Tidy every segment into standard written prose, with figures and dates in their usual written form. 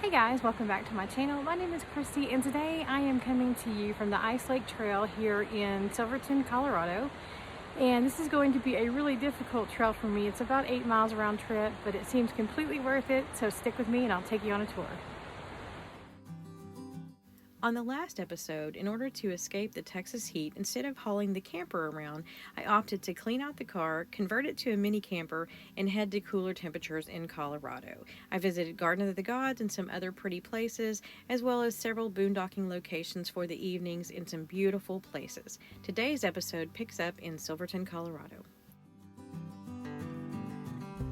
Hey guys, welcome back to my channel. My name is Christy and today I am coming to you from the Ice Lake Trail here in Silverton, Colorado. And this is going to be a really difficult trail for me. It's about 8 miles round trip, but it seems completely worth it. So stick with me and I'll take you on a tour. On the last episode, in order to escape the Texas heat, instead of hauling the camper around, I opted to clean out the car, convert it to a mini camper, and head to cooler temperatures in Colorado. I visited Garden of the Gods and some other pretty places, as well as several boondocking locations for the evenings in some beautiful places. Today's episode picks up in Silverton, Colorado.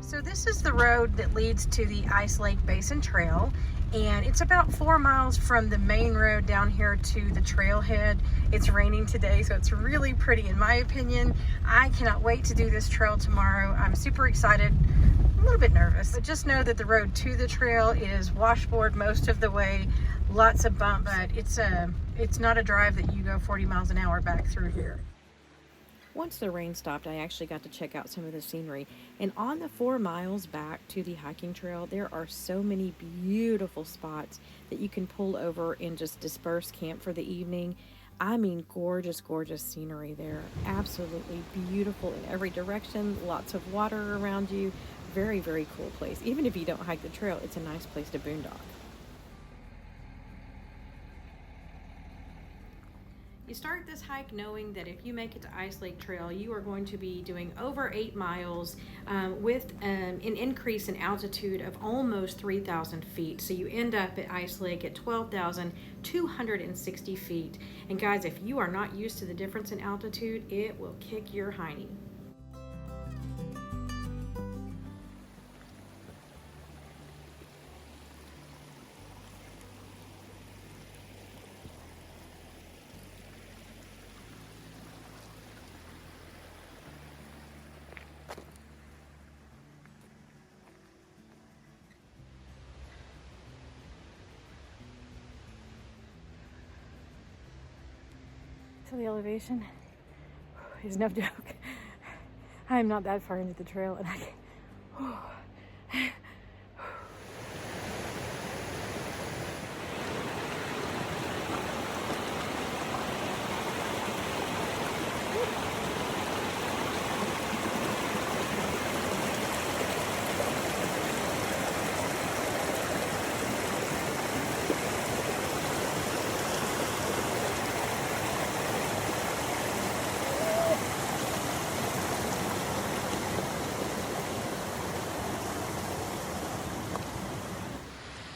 So this is the road that leads to the Ice Lake Basin Trail, and it's about 4 miles from the main road down here to the trailhead. It's raining today, so it's really pretty in my opinion. I cannot wait to do this trail tomorrow. I'm super excited, a little bit nervous, but just know that the road to the trail is washboard most of the way, lots of bumps, but it's not a drive that you go 40 miles an hour back through here. Once the rain stopped, I actually got to check out some of the scenery. And on the 4 miles back to the hiking trail, there are so many beautiful spots that you can pull over and just disperse camp for the evening. I mean, gorgeous, gorgeous scenery there. Absolutely beautiful in every direction. Lots of water around you. Very, very cool place. Even if you don't hike the trail, it's a nice place to boondock. You start this hike knowing that if you make it to Ice Lake Trail, you are going to be doing over 8 miles with an increase in altitude of almost 3,000 feet. So you end up at Ice Lake at 12,260 feet. And guys, if you are not used to the difference in altitude, it will kick your hiney. So the elevation is no joke. I am not that far into the trail and I can,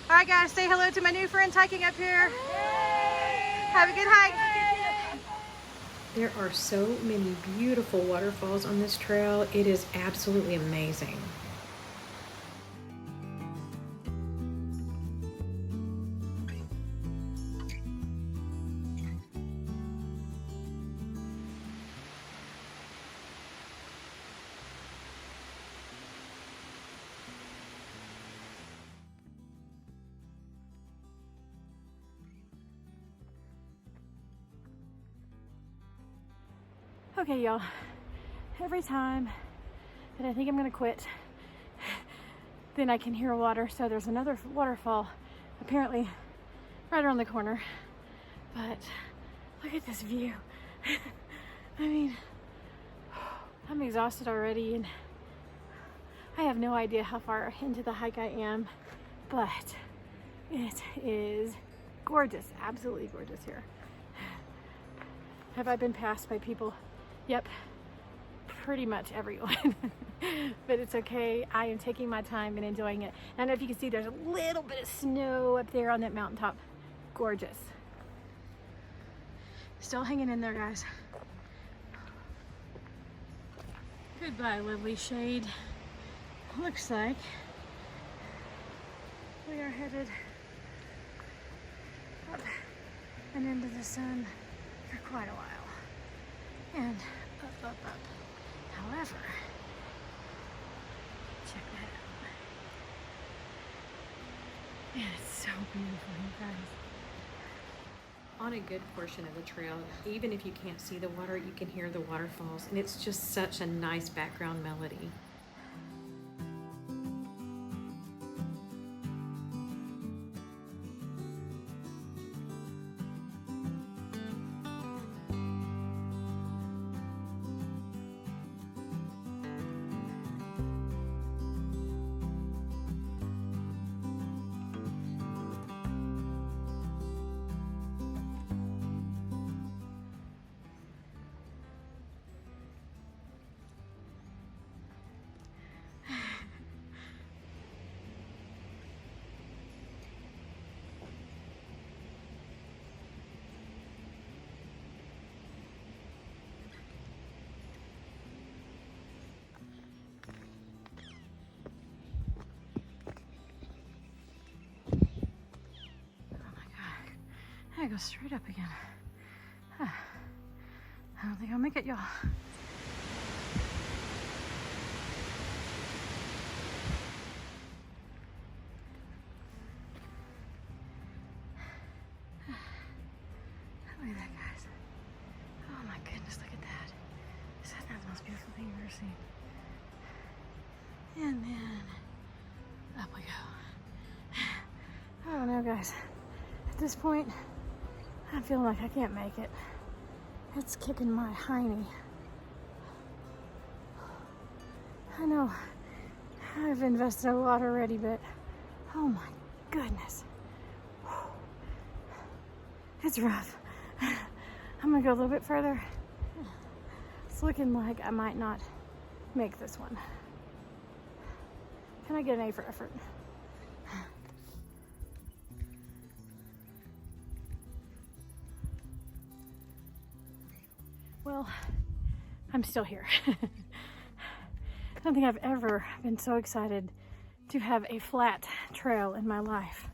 all right guys, say hello to my new friends hiking up here. Yay! Have a good hike. There are so many beautiful waterfalls on this trail. It is absolutely amazing. Okay, y'all, every time that I think I'm gonna quit, then I can hear water. So there's another waterfall apparently right around the corner. But look at this view. I mean, I'm exhausted already and I have no idea how far into the hike I am, but it is gorgeous, absolutely gorgeous here. Have I been passed by people? Yep, pretty much everyone. But it's okay. I am taking my time and enjoying it. And I don't know if you can see there's a little bit of snow up there on that mountaintop. Gorgeous. Still hanging in there, guys. Goodbye, lovely shade. Looks like we are headed up and into the sun for quite a while. And up. However, check that out. And it's so beautiful, you guys. On a good portion of the trail, even if you can't see the water, you can hear the waterfalls, and it's just such a nice background melody. gotta go straight up again. I don't think I'll make it, y'all. Look at that, guys. Oh my goodness, look at that. Is that not the most beautiful thing you've ever seen? And then up we go. I don't know, guys. At this point, I'm feeling like I can't make it. It's kicking my hiney. I know I've invested a lot already, but oh my goodness. It's rough. I'm gonna go a little bit further. It's looking like I might not make this one. Can I get an A for effort? Well, I'm still here. I don't think I've ever been so excited to have a flat trail in my life.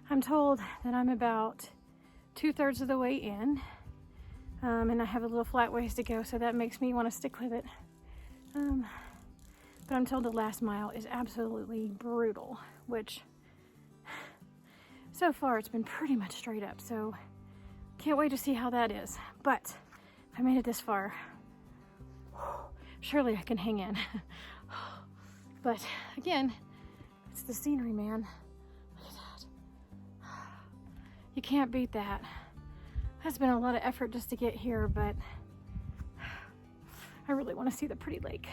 I'm told that I'm about 2/3 of the way in, and I have a little flat ways to go, so that makes me want to stick with it. But I'm told the last mile is absolutely brutal, which so far it's been pretty much straight up, so can't wait to see how that is. But if I made it this far, surely I can hang in. But again, it's the scenery, man. Look at that. You can't beat that. That's been a lot of effort just to get here, but I really want to see the pretty lake.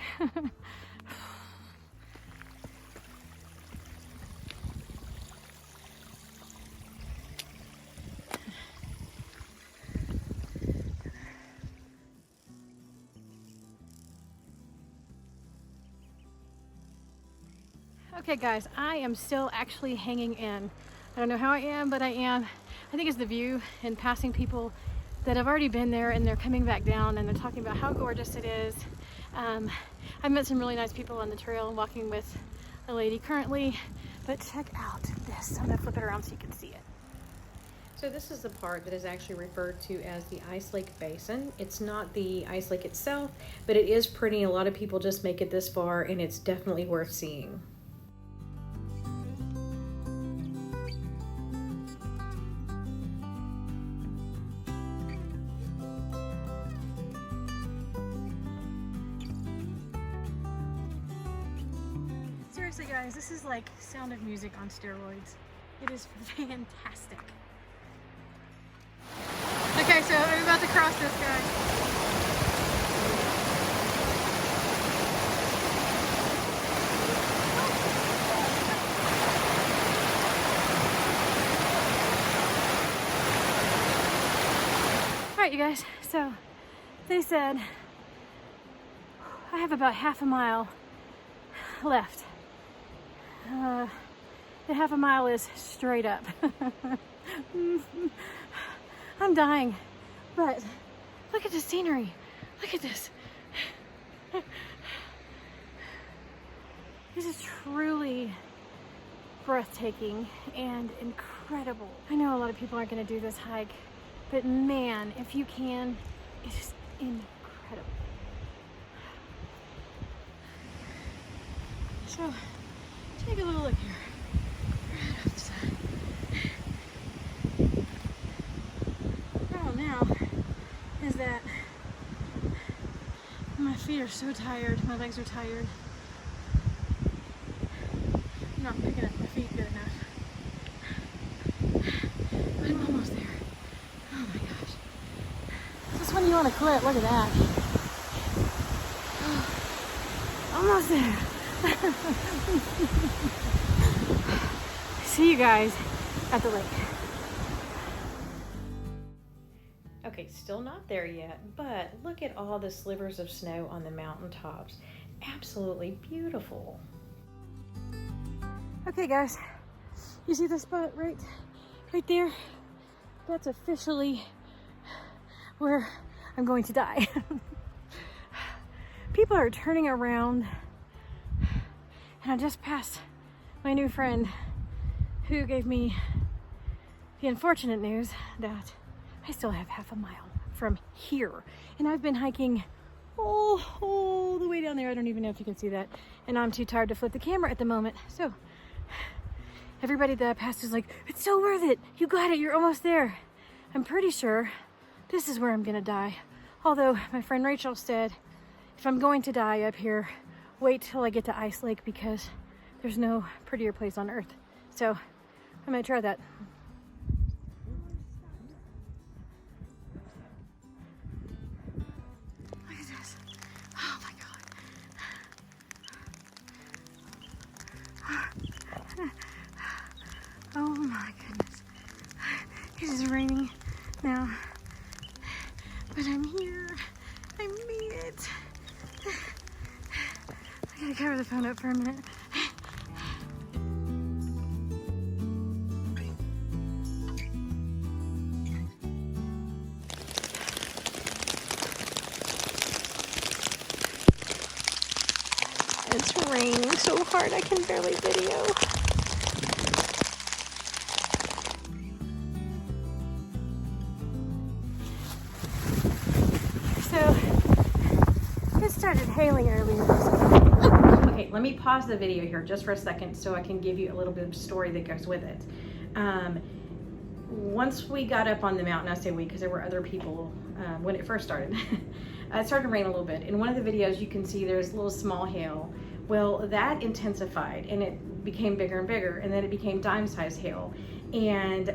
Okay guys, I am still actually hanging in. I don't know how I am, but I am. I think it's the view and passing people that have already been there and they're coming back down and they're talking about how gorgeous it is. I've met some really nice people on the trail and walking with a lady currently, but check out this. I'm gonna flip it around so you can see it. So this is the part that is actually referred to as the Ice Lake Basin. It's not the ice lake itself, but it is pretty. A lot of people just make it this far and it's definitely worth seeing. Seriously guys, this is like Sound of Music on steroids. It is fantastic. Okay, so I'm about to cross this, guys. All right, you guys, so they said I have about half a mile left. The half a mile is straight up. I'm dying, but look at the scenery. Look at this. This is truly breathtaking and incredible. I know a lot of people aren't going to do this hike, but man, if you can, it's just incredible. So, take a little look here. Right off the side. Problem now is that my feet are so tired, my legs are tired. I'm not picking up my feet good enough. But I'm almost there. Oh my gosh. This is when you want to quit. Look at that. Almost there. See you guys at the lake. Okay, still not there yet, but look at all the slivers of snow on the mountaintops. Absolutely beautiful. Okay guys, you see the spot right there? That's officially where I'm going to die. People are turning around, and I just passed my new friend who gave me the unfortunate news that I still have half a mile from here. And I've been hiking all the way down there. I don't even know if you can see that. And I'm too tired to flip the camera at the moment. So everybody that I passed is like, it's so worth it. You got it. You're almost there. I'm pretty sure this is where I'm going to die. Although my friend Rachel said, if I'm going to die up here, wait till I get to Ice Lake because there's no prettier place on earth. So I might try that. Look at this. Oh my God. Oh my goodness. It is raining now, but I'm here. I made it. I gotta cover the phone up for a minute. It's raining so hard I can barely video. So, it started hailing earlier. Okay, let me pause the video here just for a second so I can give you a little bit of story that goes with it. Once we got up on the mountain, I say we because there were other people when it first started, it started to rain a little bit. In one of the videos you can see there's a little small hail. Well, that intensified and it became bigger and bigger, and then it became dime-sized hail. And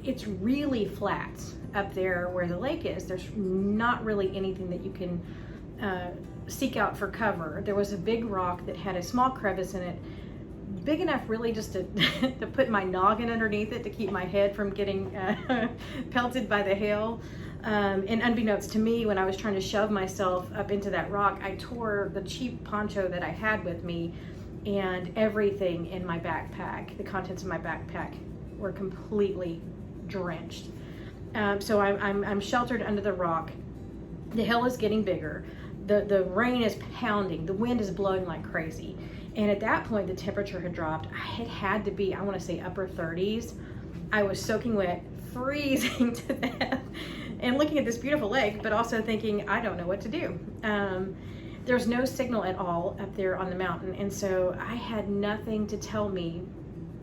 it's really flat up there where the lake is. There's not really anything that you can seek out for cover. There was a big rock that had a small crevice in it, big enough really just to, to put my noggin underneath it to keep my head from getting pelted by the hail. And unbeknownst to me, when I was trying to shove myself up into that rock, I tore the cheap poncho that I had with me, and everything in my backpack, the contents of my backpack, were completely drenched. So I'm sheltered under the rock. The hill is getting bigger. The rain is pounding. The wind is blowing like crazy. And at that point, the temperature had dropped. It had to be, I want to say, upper 30s. I was soaking wet, freezing to death, and looking at this beautiful lake, but also thinking, I don't know what to do. There's no signal at all up there on the mountain, and so I had nothing to tell me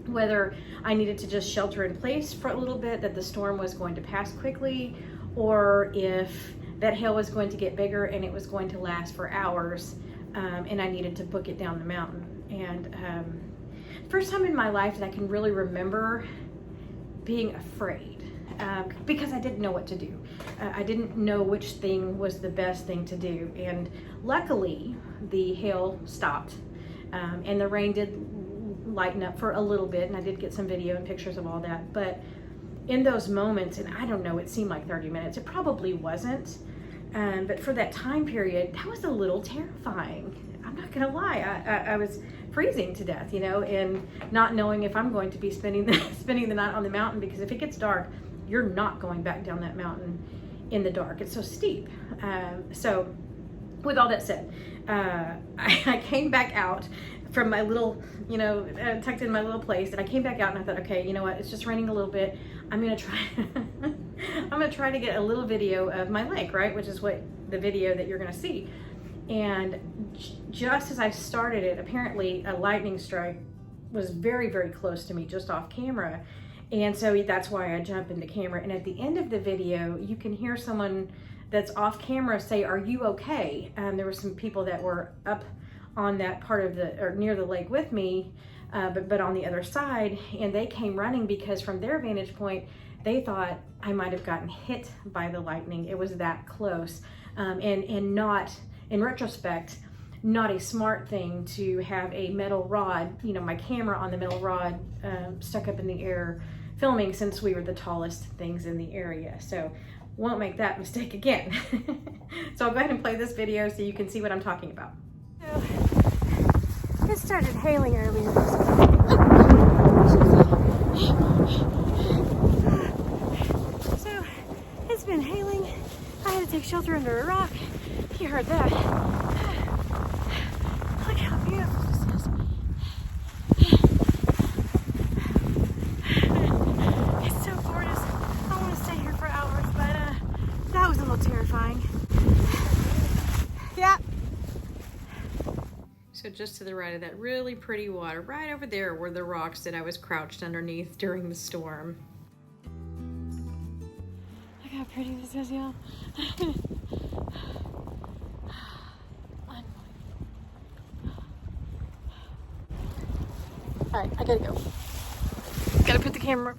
whether I needed to just shelter in place for a little bit, that the storm was going to pass quickly, or if that hail was going to get bigger and it was going to last for hours, and I needed to book it down the mountain. And first time in my life that I can really remember being afraid, because I didn't know what to do. I didn't know which thing was the best thing to do. And luckily the hail stopped, and the rain did lighten up for a little bit, and I did get some video and pictures of all that. But in those moments, and I don't know, it seemed like 30 minutes, it probably wasn't, but for that time period, that was a little terrifying. I'm not gonna lie, I was freezing to death, you know, and not knowing if I'm going to be spending the night on the mountain, because if it gets dark, you're not going back down that mountain in the dark. It's so steep. So with all that said, I came back out from my little, you know, tucked in my little place, and I came back out and I thought, okay, you know what, it's just raining a little bit. I'm gonna try to get a little video of my lake, right? Which is what the video that you're gonna see. And just as I started it, apparently a lightning strike was very, very close to me, just off camera. And so that's why I jump into camera. And at the end of the video, you can hear someone that's off camera say, "Are you okay?" There were some people that were up on that part of or near the lake with me, but on the other side, and they came running because from their vantage point, they thought I might have gotten hit by the lightning. It was that close, and not, in retrospect, not a smart thing to have a metal rod, you know, my camera on the metal rod stuck up in the air filming, since we were the tallest things in the area. So won't make that mistake again. So I'll go ahead and play this video so you can see what I'm talking about. So, it started hailing earlier. So it's been hailing. I had to take shelter under a rock. You heard that. Look how beautiful this is. It's So just to the right of that really pretty water, right over there were the rocks that I was crouched underneath during the storm. Look how pretty this is, y'all. All right, I gotta go. Gotta put the camera.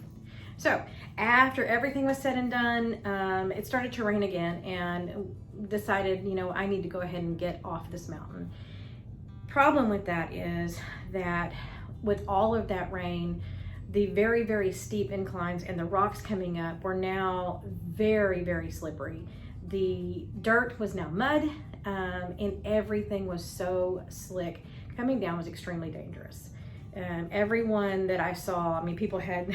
So after everything was said and done, it started to rain again, and decided, you know, I need to go ahead and get off this mountain. Problem with that is that with all of that rain, the very, very steep inclines and the rocks coming up were now very, very slippery. The dirt was now mud, and everything was so slick. Coming down was extremely dangerous. Everyone that I saw, I mean, people had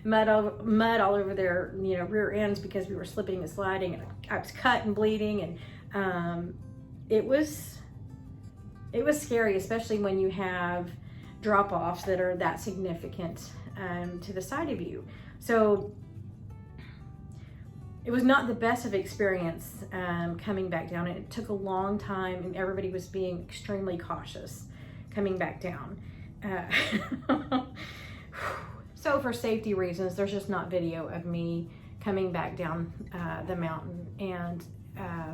mud all over their, you know, rear ends because we were slipping and sliding, and I was cut and bleeding, and it was scary, especially when you have drop-offs that are that significant to the side of you. So it was not the best of experience coming back down, and it took a long time, and everybody was being extremely cautious coming back down. So for safety reasons, there's just not video of me coming back down the mountain. And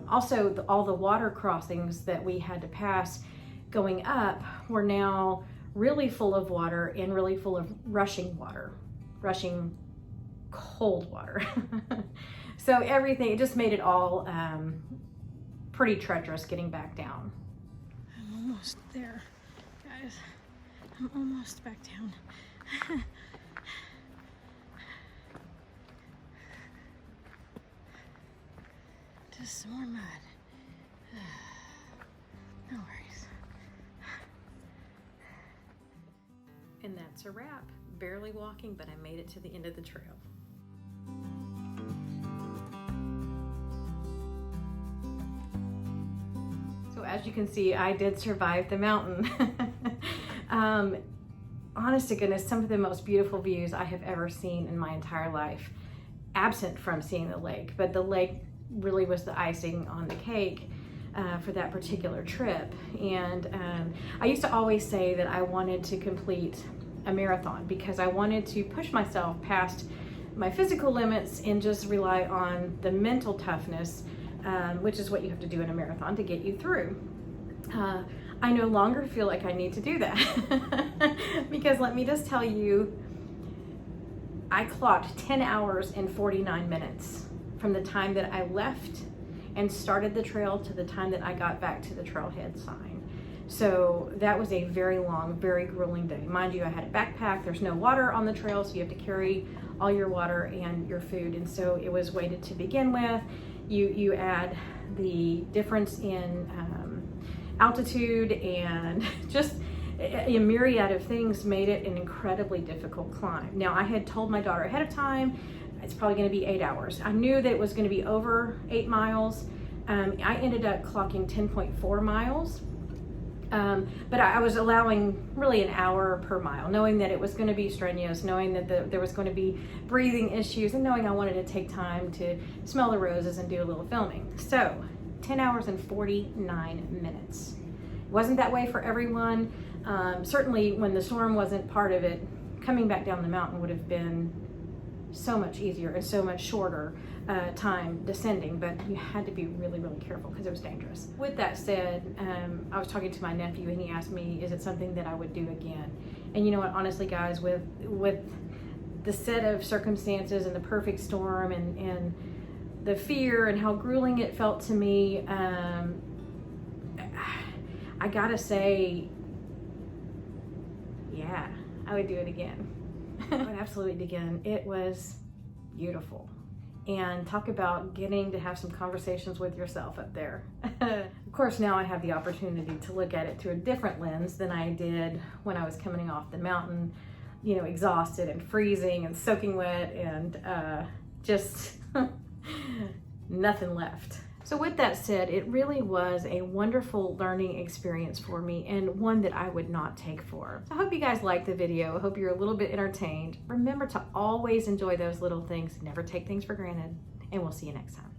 also all the water crossings that we had to pass going up were now really full of water and really full of rushing cold water. So everything, it just made it all pretty treacherous getting back down. I'm almost there, guys. I'm almost back down. Just some more mud. No worries. And that's a wrap. Barely walking, but I made it to the end of the trail. So as you can see, I did survive the mountain. Honest to goodness, some of the most beautiful views I have ever seen in my entire life, absent from seeing the lake. But the lake really was the icing on the cake for that particular trip. And I used to always say that I wanted to complete a marathon because I wanted to push myself past my physical limits and just rely on the mental toughness, which is what you have to do in a marathon to get you through. I no longer feel like I need to do that because let me just tell you, I clocked 10 hours and 49 minutes from the time that I left and started the trail to the time that I got back to the trailhead sign. So that was a very long, very grueling day. Mind you, I had a backpack. There's no water on the trail, so you have to carry all your water and your food. And so it was weighted to begin with. You add the difference in altitude and just a myriad of things made it an incredibly difficult climb. Now, I had told my daughter ahead of time, it's probably going to be 8 hours. I knew that it was going to be over 8 miles. I ended up clocking 10.4 miles. But I was allowing really an hour per mile, knowing that it was going to be strenuous, knowing that there was going to be breathing issues, and knowing I wanted to take time to smell the roses and do a little filming. So 10 hours and 49 minutes. It wasn't that way for everyone. Certainly when the storm wasn't part of it, coming back down the mountain would have been so much easier and so much shorter time descending, but you had to be really, really careful because it was dangerous. With that said, I was talking to my nephew and he asked me, is it something that I would do again? And you know what, honestly guys, with the set of circumstances and the perfect storm and the fear and how grueling it felt to me, I gotta say, yeah, I would do it again. I would absolutely do it again. It was beautiful. And talk about getting to have some conversations with yourself up there. Of course, now I have the opportunity to look at it through a different lens than I did when I was coming off the mountain, you know, exhausted and freezing and soaking wet and just nothing left. So with that said, it really was a wonderful learning experience for me and one that I would not take for. So I hope you guys liked the video. I hope you're a little bit entertained. Remember to always enjoy those little things. Never take things for granted, and we'll see you next time.